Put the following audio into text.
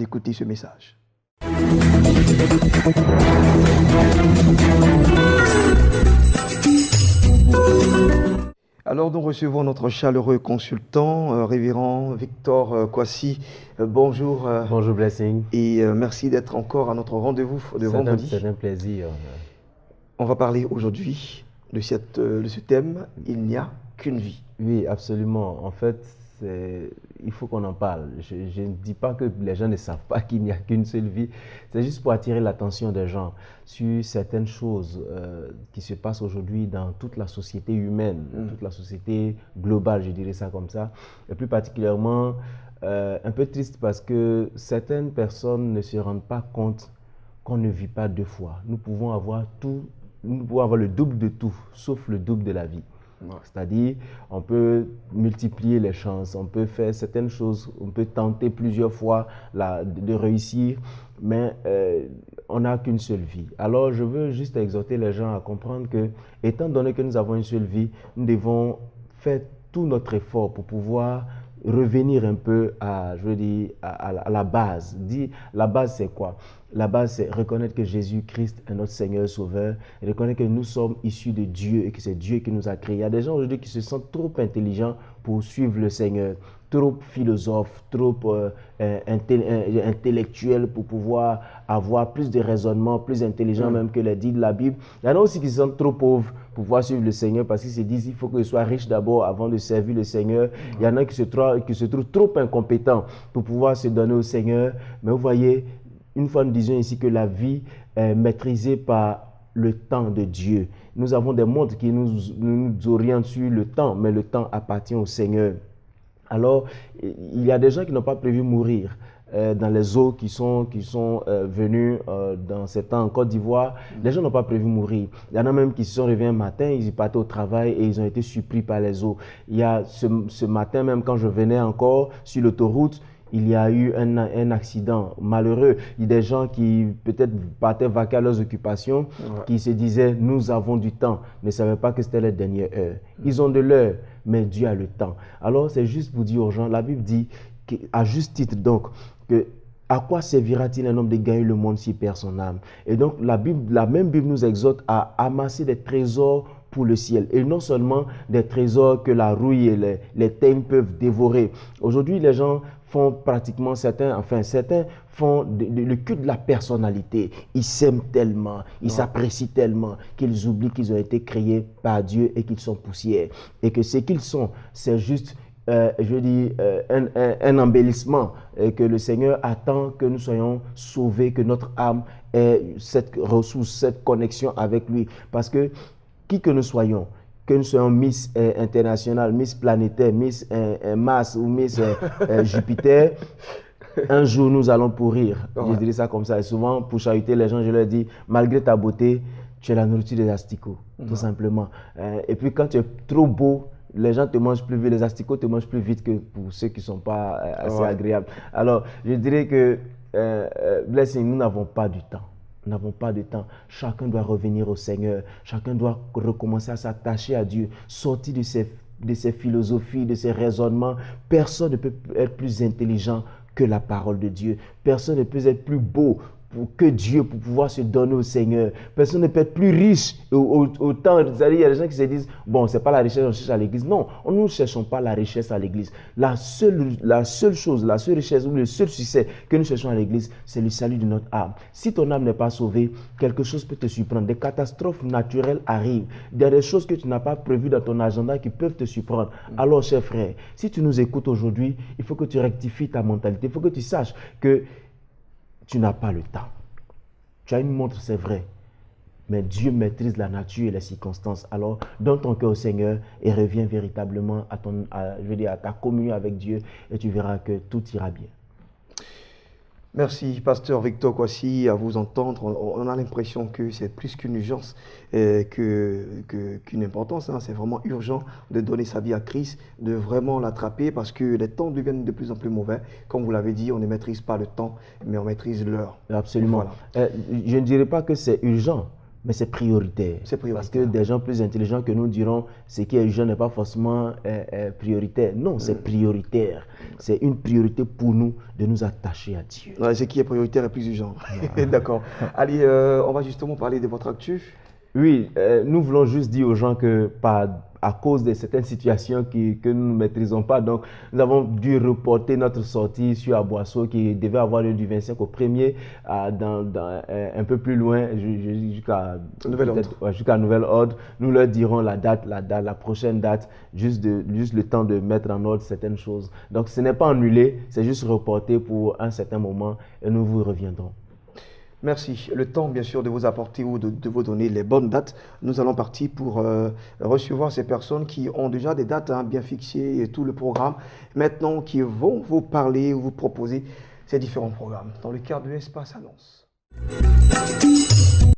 d'écouter ce message. Alors nous recevons notre chaleureux consultant, révérend Victor Kwasi. Bonjour. Bonjour Blessing. Et merci d'être encore à notre rendez-vous de vendredi. C'est un plaisir. On va parler aujourd'hui de ce thème, il n'y a qu'une vie. Oui, absolument. En fait, il faut qu'on en parle. Je ne dis pas que les gens ne savent pas qu'il n'y a qu'une seule vie. C'est juste pour attirer l'attention des gens sur certaines choses qui se passent aujourd'hui dans toute la société humaine, toute la société globale, je dirais ça comme ça. Et plus particulièrement, un peu triste parce que certaines personnes ne se rendent pas compte qu'on ne vit pas deux fois. Nous pouvons avoir le double de tout, sauf le double de la vie. C'est-à-dire, on peut multiplier les chances, on peut faire certaines choses, on peut tenter plusieurs fois de réussir, mais on n'a qu'une seule vie. Alors, je veux juste exhorter les gens à comprendre que, étant donné que nous avons une seule vie, nous devons faire tout notre effort pour pouvoir revenir un peu à la base. La base, c'est quoi? La base, c'est reconnaître que Jésus-Christ est notre Seigneur Sauveur, et reconnaître que nous sommes issus de Dieu et que c'est Dieu qui nous a créés. Il y a des gens aujourd'hui qui se sentent trop intelligents pour suivre le Seigneur, trop philosophes, trop intellectuels pour pouvoir avoir plus de raisonnement, plus intelligent même que les dits de la Bible. Il y en a aussi qui se sentent trop pauvres pour pouvoir suivre le Seigneur parce qu'ils se disent qu'il faut que je sois riche d'abord avant de servir le Seigneur. Il y en a qui se trouvent trop incompétents pour pouvoir se donner au Seigneur. Mais vous voyez, une fois nous disions ici que la vie est maîtrisée par le temps de Dieu. Nous avons des montres qui nous orientent sur le temps, mais le temps appartient au Seigneur. Alors, il y a des gens qui n'ont pas prévu mourir dans les eaux qui sont venus dans ces temps en Côte d'Ivoire. Les gens n'ont pas prévu mourir. Il y en a même qui se sont réveillés un matin, ils y partaient au travail et ils ont été surpris par les eaux. Il y a ce matin même, quand je venais encore sur l'autoroute, il y a eu un accident malheureux. Il y a des gens qui peut-être partaient vaquer à leurs occupations, qui se disaient « nous avons du temps », ne savaient pas que c'était la dernière heure. Ils ont de l'heure, mais Dieu a le temps. Alors c'est juste pour dire aux gens, la Bible dit, à juste titre donc, que à quoi servira-t-il un homme de gagner le monde s'il perd son âme? Et donc la même Bible nous exhorte à amasser des trésors pour le ciel. Et non seulement des trésors que la rouille et les teignes peuvent dévorer. Aujourd'hui, les gens font pratiquement, certains font le culte de la personnalité. Ils s'aiment tellement, ils s'apprécient tellement qu'ils oublient qu'ils ont été créés par Dieu et qu'ils sont poussière. Et que ce qu'ils sont, c'est juste un embellissement et que le Seigneur attend que nous soyons sauvés, que notre âme ait cette ressource, cette connexion avec lui. Parce que qui que nous soyons Miss International, Miss Planétaire, Miss Mars ou Miss Jupiter, un jour nous allons pourrir. Je dirais ça comme ça. Et souvent, pour chahuter les gens, je leur dis, malgré ta beauté, tu es la nourriture des asticots, tout simplement. Et puis quand tu es trop beau, les gens te mangent plus vite, les asticots te mangent plus vite que pour ceux qui ne sont pas assez agréables. Alors, je dirais que, Blessing, nous n'avons pas du temps. Nous n'avons pas de temps. Chacun doit revenir au Seigneur. Chacun doit recommencer à s'attacher à Dieu, sortir de ses philosophies, de ses raisonnements. Personne ne peut être plus intelligent que la parole de Dieu. Personne ne peut être plus beau que Dieu pour pouvoir se donner au Seigneur. Personne ne peut être plus riche autant. C'est-à-dire, il y a des gens qui se disent, bon, ce n'est pas la richesse qu'on cherche à l'église. Non, nous ne cherchons pas la richesse à l'église. La seule chose, la seule richesse ou le seul succès que nous cherchons à l'église, c'est le salut de notre âme. Si ton âme n'est pas sauvée, quelque chose peut te surprendre. Des catastrophes naturelles arrivent. Il y a des choses que tu n'as pas prévues dans ton agenda qui peuvent te surprendre. Alors, cher frère, si tu nous écoutes aujourd'hui, il faut que tu rectifies ta mentalité. Il faut que tu saches que tu n'as pas le temps. Tu as une montre, c'est vrai, mais Dieu maîtrise la nature et les circonstances. Alors, donne ton cœur au Seigneur et reviens véritablement à ta communion avec Dieu et tu verras que tout ira bien. Merci, pasteur Victor Kwasi, à vous entendre. On a l'impression que c'est plus qu'une urgence qu'une importance. C'est vraiment urgent de donner sa vie à Christ, de vraiment l'attraper parce que les temps deviennent de plus en plus mauvais. Comme vous l'avez dit, on ne maîtrise pas le temps, mais on maîtrise l'heure. Absolument. Voilà. Je ne dirais pas que c'est urgent, mais c'est prioritaire. C'est prioritaire. Parce que des gens plus intelligents que nous diront ce qui est urgent n'est pas forcément prioritaire. Non, c'est prioritaire. C'est une priorité pour nous de nous attacher à Dieu. Ouais, ce qui est prioritaire est plus urgent. D'accord. Allez, on va justement parler de votre actu. Oui, nous voulons juste dire aux gens que à cause de certaines situations que nous ne maîtrisons pas, donc nous avons dû reporter notre sortie sur Aboisseau qui devait avoir lieu du 25 au 1er un peu plus loin jusqu'à Nouvelle-Ordre. Nous leur dirons la prochaine date, juste le temps de mettre en ordre certaines choses. Donc ce n'est pas annulé, c'est juste reporté pour un certain moment et nous vous reviendrons. Merci. Le temps, bien sûr, de vous apporter ou de vous donner les bonnes dates. Nous allons partir pour recevoir ces personnes qui ont déjà des dates bien fixées et tout le programme. Maintenant, qui vont vous parler ou vous proposer ces différents programmes dans le cadre de l'Espace Annonce.